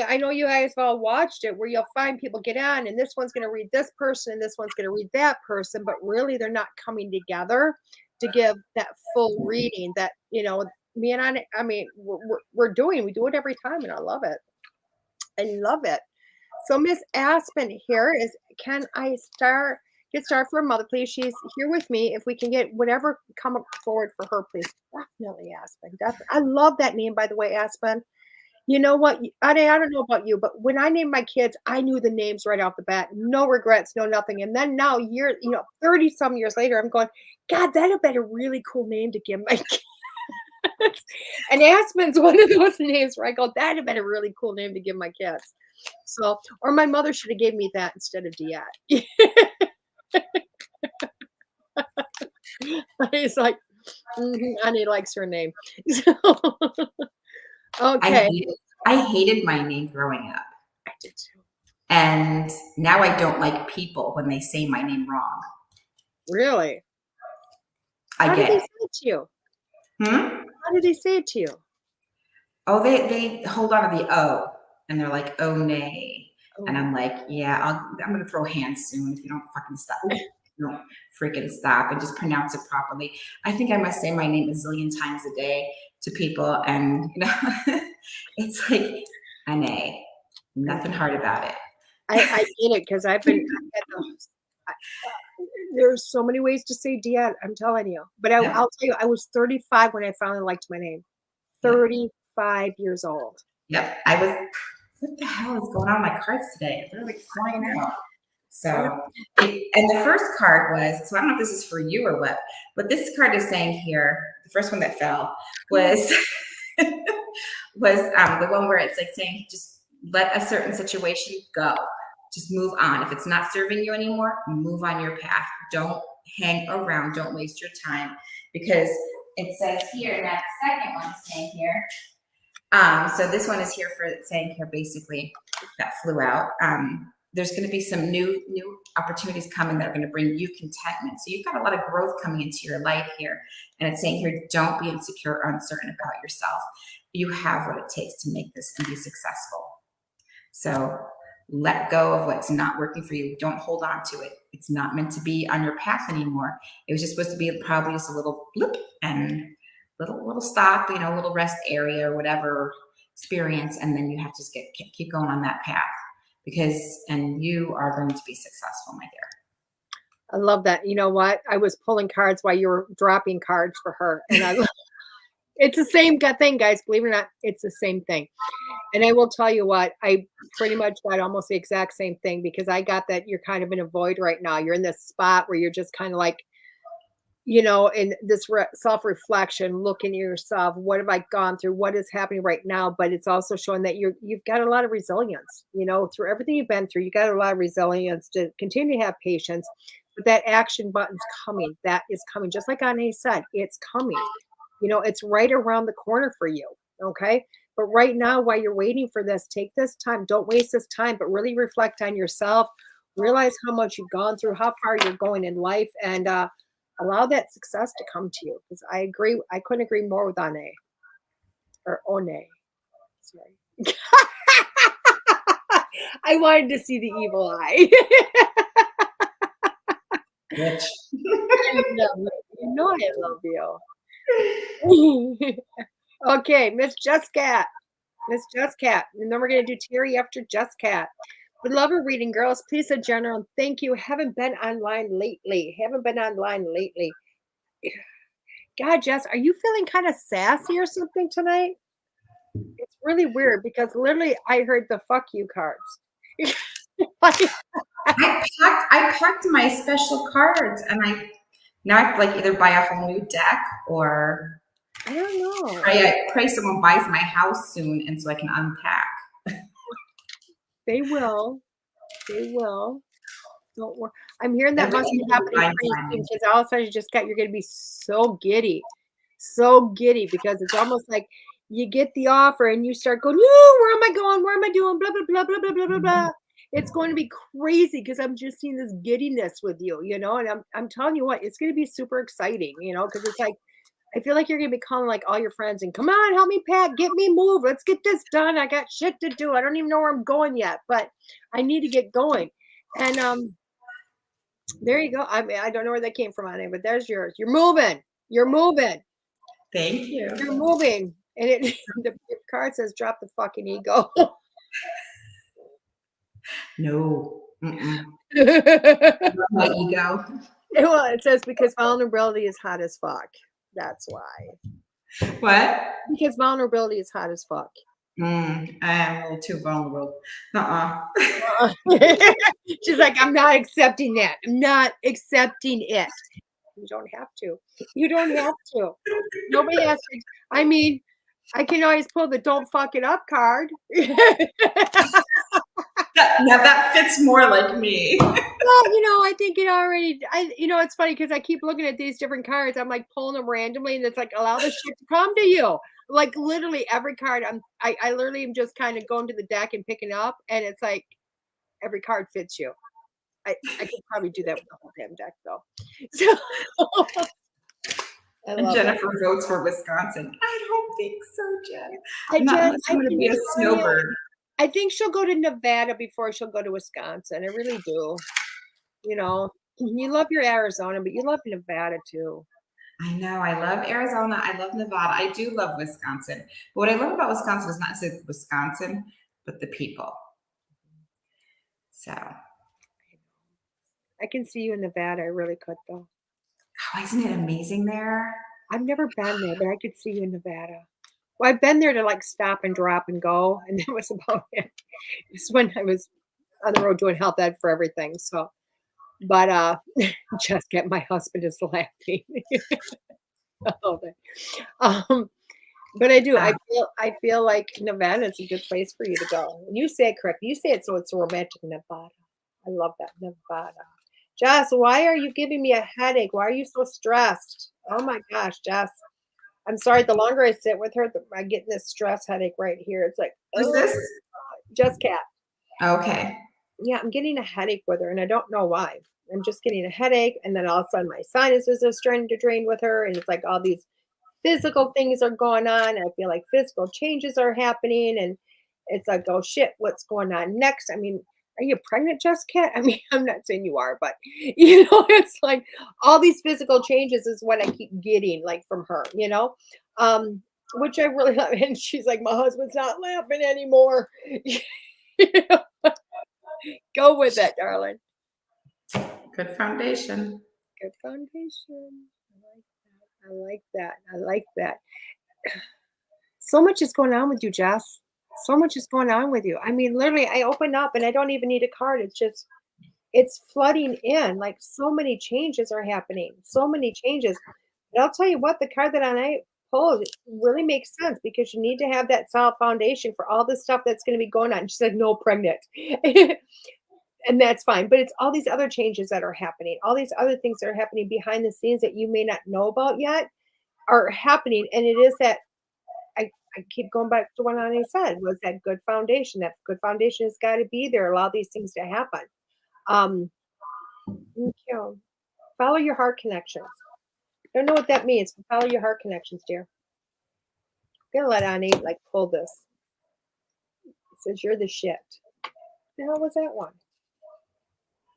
I know you guys have all watched it where you'll find people get on and this one's going to read this person and this one's going to read that person, but really they're not coming together to give that full reading that, you know, me and I mean, we do it every time and I love it. I love it. So Miss Aspen here is, can I get started for a mother, please? She's here with me. If we can get whatever come forward for her, please. Definitely Aspen. Definitely. I love that name, by the way, Aspen. You know what? I don't know about you, but when I named my kids, I knew the names right off the bat. No regrets, no nothing. And then now 30 some years later, I'm going, God, that'd have been a really cool name to give my kids. And Aspen's one of those names where I go, that'd have been a really cool name to give my kids. So, or my mother should have gave me that instead of DeEtte. He's like, Annie likes her name. Okay. I hated my name growing up. I did too. And now I don't like people when they say my name wrong. Really? How did they say it to you? How did they say it to you? Oh, they hold on to the O and they're like, oh, nay. Oh. And I'm like, yeah, I'm going to throw hands soon if you don't fucking stop. Don't freaking stop and just pronounce it properly. I think I must say my name a zillion times a day to people. And, it's like an A. Nothing hard about it. I get it because there's so many ways to say DeEtte, I'm telling you. But I'll tell you, I was 35 when I finally liked my name. 35 years old. Yep. What the hell is going on with my cards today? They're like flying out. So, and the first card was, so I don't know if this is for you or what, but this card is saying here, the first one that fell was, the one where it's like saying, just let a certain situation go. Just move on. If it's not serving you anymore, move on your path. Don't hang around. Don't waste your time, because it says here, that second one is saying here. So this one is here for saying here, basically, that flew out. There's going to be some new opportunities coming that are going to bring you contentment. So you've got a lot of growth coming into your life here. And it's saying here, don't be insecure or uncertain about yourself. You have what it takes to make this and be successful. So let go of what's not working for you. Don't hold on to it. It's not meant to be on your path anymore. It was just supposed to be probably just a little blip and little stop, a little rest area or whatever experience. And then you have to just keep going on that path. And you are going to be successful, my dear. I love that. You know what? I was pulling cards while you were dropping cards for her. And it's the same thing, guys. Believe it or not, it's the same thing. And I will tell you what, I pretty much got almost the exact same thing, because I got that you're kind of in a void right now. You're in this spot where you're just kind of like, in this self-reflection, looking at yourself, what have I gone through? What is happening right now? But it's also showing that you've got a lot of resilience, through everything you've been through. You got a lot of resilience to continue to have patience. But that action button's coming. That is coming. Just like Annie said, it's coming. It's right around the corner for you. Okay. But right now, while you're waiting for this, take this time. Don't waste this time, but really reflect on yourself. Realize how much you've gone through, how far you're going in life, and allow that success to come to you. Because I agree. I couldn't agree more with Annie. Or One. Sorry. I wanted to see the evil eye. Bitch. I love you. You know I love you. Okay, Miss Just Cat. And then we're going to do Terry after Just Cat. We love her reading, girls. Please, a general, thank you. Haven't been online lately. God, Jess, are you feeling kind of sassy or something tonight? It's really weird, because literally I heard the fuck you cards. I packed my special cards, and now I have to either buy a whole new deck, or I don't know. I pray someone buys my house soon, and so I can unpack. They will. Don't worry. I'm hearing that must be happening pretty soon, because all of a sudden you're going to be so giddy, because it's almost like you get the offer and you start going, no, where am I going? Where am I doing? Blah, blah, blah, blah, blah, blah, blah, blah. It's going to be crazy, because I'm just seeing this giddiness with you, and I'm telling you what, it's going to be super exciting, because it's like, I feel like you're going to be calling all your friends and, come on, help me pack, get me moved. Let's get this done. I got shit to do. I don't even know where I'm going yet, but I need to get going. And there you go. I mean, I don't know where that came from, Annie, but there's yours. You're moving. Thank you. You're moving. And the card says, drop the fucking ego. No. My ego. Well, it says, because vulnerability is hot as fuck. That's why. What? Because vulnerability is hot as fuck. I am a little too vulnerable. Uh-uh. She's like, I'm not accepting that. I'm not accepting it. You don't have to. You don't have to. Nobody has to. I mean, I can always pull the don't fuck it up card. Now that fits more like me. Well, I think it already, it's funny because I keep looking at these different cards. I'm like pulling them randomly and it's like, allow the shit to come to you. Like literally every card, I literally am just kind of going to the deck and picking up and it's like every card fits you. I could probably do that with the whole damn deck though. So And Jennifer votes for Wisconsin. I don't think so, Jen. I'm going to be a snowbird. I think she'll go to Nevada before she'll go to Wisconsin. I really do. You love your Arizona, but you love Nevada too. I know. I love Arizona. I love Nevada. I do love Wisconsin. But what I love about Wisconsin is not necessarily Wisconsin, but the people. So. I can see you in Nevada. I really could, though. Oh, isn't it amazing there? I've never been there, but I could see you in Nevada. Well, I've been there to like stop and drop and go, and that was about it. It's when I was on the road doing health ed for everything. So, but just get my husband is laughing. But I do. I feel like Nevada is a good place for you to go. You say it correctly. You say it so it's romantic, Nevada. I love that, Nevada. Jess, why are you giving me a headache? Why are you so stressed? Oh my gosh, Jess. I'm sorry. The longer I sit with her, I get this stress headache right here. It's like, who's this? Jess Cat. Okay. Yeah, I'm getting a headache with her, and I don't know why. I'm just getting a headache, and then all of a sudden my sinuses are starting to drain with her, and it's like all these physical things are going on. I feel like physical changes are happening, and it's like, oh shit, what's going on next? I mean, are you pregnant, Jessica? I mean, I'm not saying you are, but it's like all these physical changes is what I keep getting like from her, which I really love. And she's like, my husband's not laughing anymore. Go with it, darling. Good foundation. Good foundation. I like that. So much is going on with you, Jess. So much is going on with you. I mean, literally, I open up and I don't even need a card. It's flooding in. Like so many changes are happening. So many changes. But I'll tell you what, the card that I pulled really makes sense because you need to have that solid foundation for all the stuff that's going to be going on. She said, no, pregnant. And that's fine. But it's all these other changes that are happening. All these other things that are happening behind the scenes that you may not know about yet are happening. And it is that I keep going back to what I said was that good foundation. That good foundation has got to be there. Allow these things to happen. Follow your heart connections. Don't know what that means. Follow your heart connections, dear. I'm gonna let Annie pull this. It says you're the shit. The hell was that one?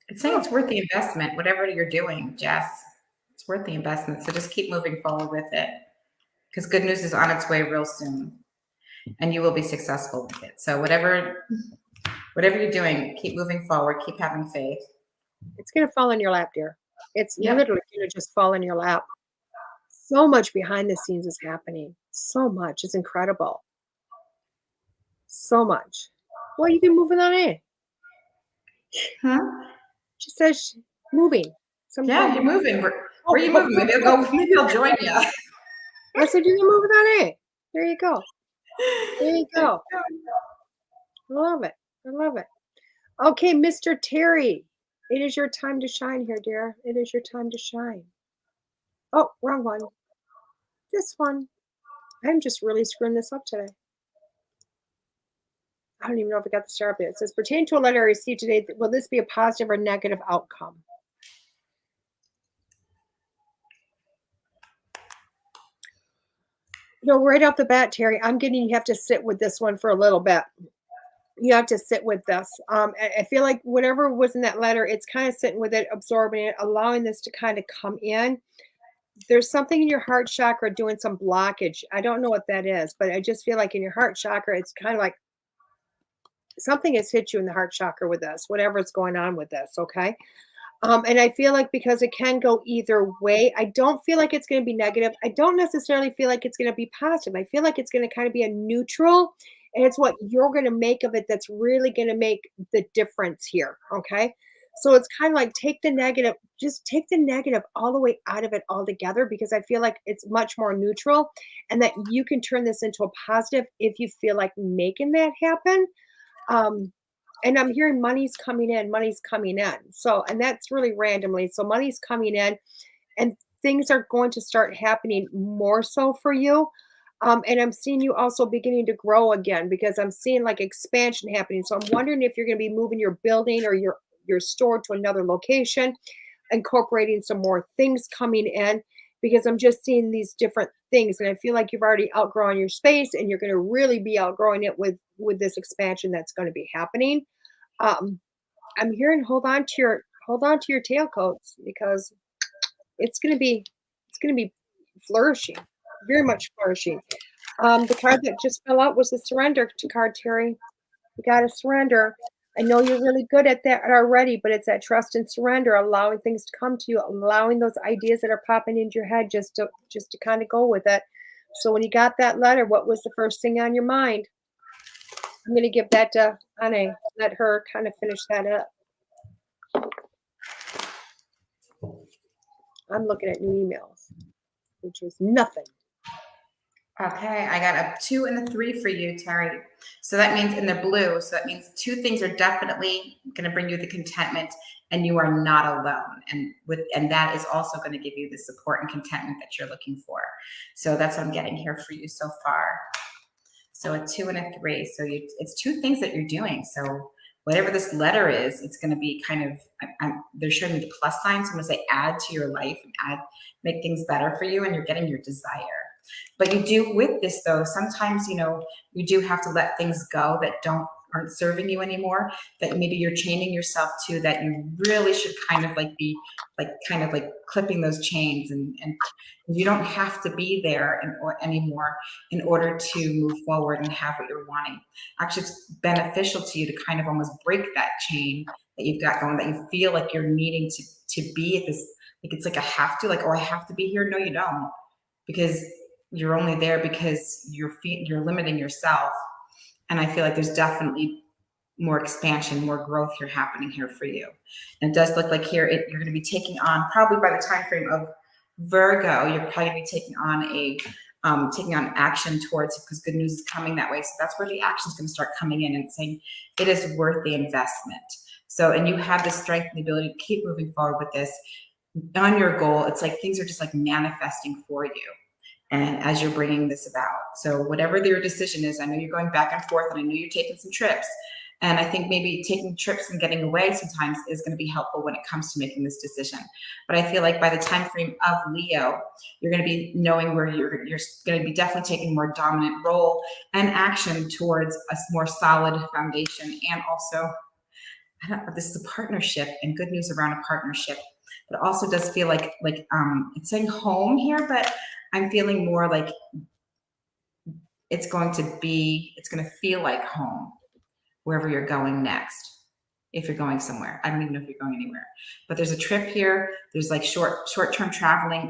It's saying it's worth the investment, whatever you're doing, Jess. It's worth the investment. So just keep moving forward with it. Because good news is on its way real soon. And you will be successful with it. So whatever you're doing, keep moving forward, keep having faith. It's gonna fall in your lap, dear. It's literally gonna just fall in your lap. So much behind the scenes is happening. So much. It's incredible. So much. Well, you can move it on in. Huh? She says moving. Yeah, you're moving. Where are you moving? Maybe I'll join you. I said you can move it on in. There you go. There you go. I love it. I love it. Okay, Mr. Terry. It is your time to shine here, dear. It is your time to shine. Oh, wrong one. This one. I'm just really screwing this up today. I don't even know if I got the star up there. It says, pertaining to a letter I received today, will this be a positive or negative outcome? Right off the bat, Terry, I'm getting you have to sit with this one for a little bit. You have to sit with this. I feel like whatever was in that letter, it's kind of sitting with it, absorbing it, allowing this to kind of come in. There's something in your heart chakra doing some blockage. I don't know what that is, but I just feel like in your heart chakra, it's kind of like something has hit you in the heart chakra with this, whatever is going on with this, okay? And I feel like because it can go either way, I don't feel like it's going to be negative. I don't necessarily feel like it's going to be positive. I feel like it's going to kind of be a neutral. and it's what you're going to make of it that's really going to make the difference here. Okay. So it's kind of like take the negative, just take the negative all the way out of it altogether, because I feel like it's much more neutral, and that you can turn this into a positive if you feel like making that happen. Um, and I'm hearing money's coming in, money's coming in. So, and that's really randomly. So money's coming in, and things are going to start happening more so for you. And I'm seeing you also beginning to grow again, because I'm seeing like expansion happening. So I'm wondering if you're going to be moving your building or your store to another location, incorporating some more things coming in, because I'm just seeing these different things, and I feel like you've already outgrown your space, and you're going to really be outgrowing it with this expansion that's going to be happening. Um, I'm hearing hold on to your tailcoats, because it's gonna be flourishing, very much flourishing. The card that just fell out was the surrender card, Terry. You got to surrender. I know you're really good at that already, but it's that trust and surrender, allowing things to come to you, allowing those ideas that are popping into your head just to kind of go with it. So when you got that letter, what was the first thing on your mind? I'm going to give that to Anne. Let her kind of finish that up. I'm looking at new emails, which is nothing. Okay, I got a 2 and a 3 for you, Terry. So that means, and they're blue, so that means 2 things are definitely going to bring you the contentment, and you are not alone. And that is also going to give you the support and contentment that you're looking for. So that's what I'm getting here for you so far. So a 2 and a 3. So it's 2 things that you're doing. So whatever this letter is, it's going to be kind of, they're showing me the plus sign. So I'm going to say add to your life and make things better for you, and you're getting your desire. But you do with this though, sometimes, you do have to let things go that aren't serving you anymore, that maybe you're chaining yourself to, that you really should kind of be clipping those chains, and you don't have to be there anymore in order to move forward and have what you're wanting. Actually, it's beneficial to you to kind of almost break that chain that you've got going, that you feel like you're needing to be at this, like it's like a have to, oh, I have to be here. No, you don't, because you're only there because you're limiting yourself. And I feel like there's definitely more expansion, more growth here happening here for you. And it does look like here you're going to be taking on, probably by the time frame of Virgo, you're probably going to be taking on action towards, because good news is coming that way. So that's where the action is going to start coming in and saying it is worth the investment. So, and you have the strength and the ability to keep moving forward with this on your goal. It's like things are just like manifesting for you. And as you're bringing this about, so whatever your decision is, I know you're going back and forth, and I know you're taking some trips. And I think maybe taking trips and getting away sometimes is going to be helpful when it comes to making this decision. But I feel like by the time frame of Leo, you're going to be knowing where you're going to be definitely taking a more dominant role and action towards a more solid foundation. And also, this is a partnership, and good news around a partnership. But it also does feel like it's saying home here, but I'm feeling more like it's going to feel like home wherever you're going next. If you're going somewhere, I don't even know if you're going anywhere, but there's a trip here. There's like short-term traveling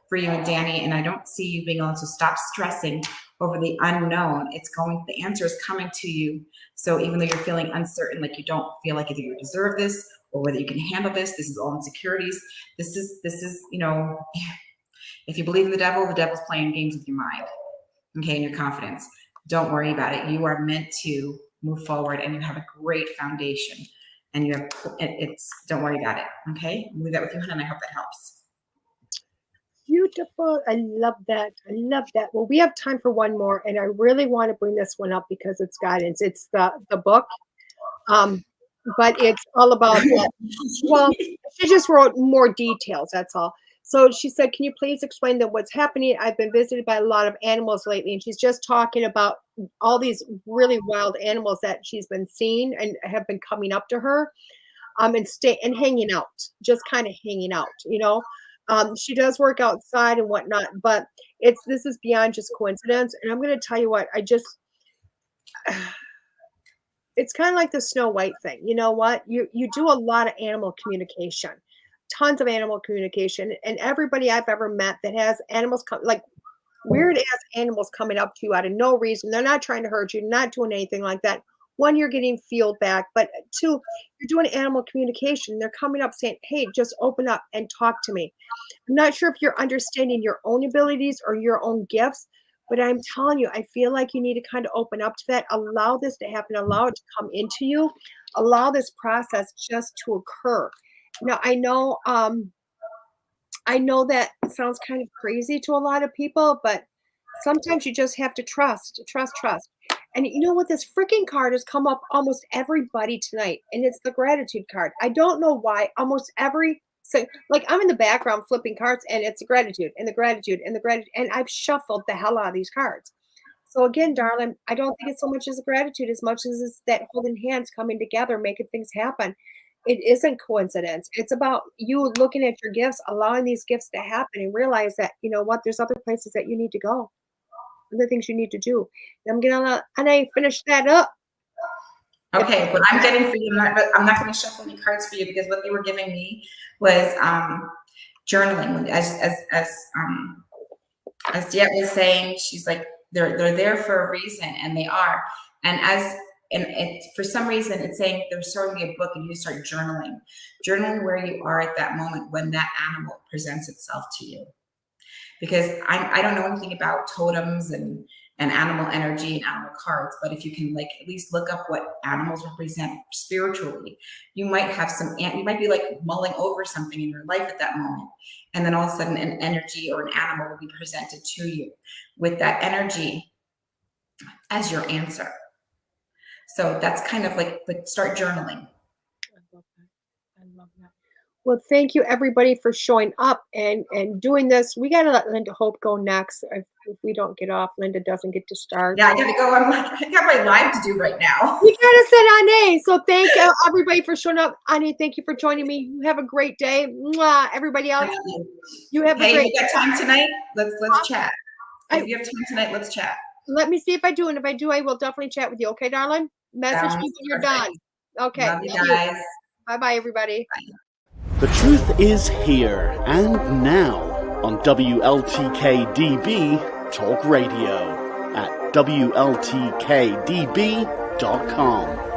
for you and Danny. And I don't see you being able to stop stressing over the unknown. The answer is coming to you. So even though you're feeling uncertain, like you don't feel like either you deserve this or whether you can handle this is all insecurities. This is, if you believe in the devil's playing games with your mind, okay, and your confidence. Don't worry about it. You are meant to move forward, and you have a great foundation. And don't worry about it, okay? I'll leave that with you, Hannah, and I hope that helps. Beautiful. I love that. I love that. Well, we have time for one more, and I really want to bring this one up because it's guidance. It's the book. But it's all about that. Well, she just wrote more details, that's all. So she said, can you please explain what's happening? I've been visited by a lot of animals lately, and she's just talking about all these really wild animals that she's been seeing and have been coming up to her, and hanging out, just kind of hanging out, She does work outside and whatnot, but this is beyond just coincidence. And I'm going to tell you what, it's kind of like the Snow White thing. You know what? You do a lot of animal communication, tons of animal communication, and everybody I've ever met that has animals weird ass animals coming up to you out of no reason. They're not trying to hurt you, not doing anything like that. One, you're getting fueled back, but two, you're doing animal communication. They're coming up saying, hey, just open up and talk to me. I'm not sure if you're understanding your own abilities or your own gifts, but I'm telling you, I feel like you need to kind of open up to that, allow this to happen, allow it to come into you, allow this process just to occur. Now, I know that sounds kind of crazy to a lot of people, but sometimes you just have to trust. And you know what? This freaking card has come up almost everybody tonight, and it's the gratitude card. I don't know why. Almost every so like I'm in the background flipping cards, and it's the gratitude and the gratitude and the gratitude, and I've shuffled the hell out of these cards. So again, darling, I don't think it's so much as a gratitude as much as it's that holding hands, coming together, making things happen. It isn't coincidence. It's about you looking at your gifts, allowing these gifts to happen, and realize that you know what, there's other places that you need to go, other things you need to do. And I'm gonna Anna finish that up. Okay, what I'm getting for you, I'm not going to shuffle any cards for you because what they were giving me was journaling. As DeEtte was saying, she's like they're there for a reason, and they are. For some reason, it's saying they're showing me a book, and you start journaling where you are at that moment when that animal presents itself to you. Because I don't know anything about totems and animal energy and animal cards, but if you can like at least look up what animals represent spiritually, you might be like mulling over something in your life at that moment, and then all of a sudden an energy or an animal will be presented to you with that energy as your answer. So that's kind of like start journaling. I love that. Well, thank you everybody for showing up and doing this. We gotta let Linda Hope go next. If we don't get off, Linda doesn't get to start. Yeah, I gotta go. I got my live to do right now. We gotta send Ane. So thank everybody for showing up. Ane, thank you for joining me. You have a great day. Mwah. Everybody else, you have a great day. You got time tonight? Let's chat. If you have time tonight, let's chat. Let me see if I do, and if I do, I will definitely chat with you. Okay, darling? Message me when you're done. Okay. Love you guys. Bye-bye, everybody. Bye. The truth is here and now on WLTK-DB Talk Radio at WLTK-DB.com.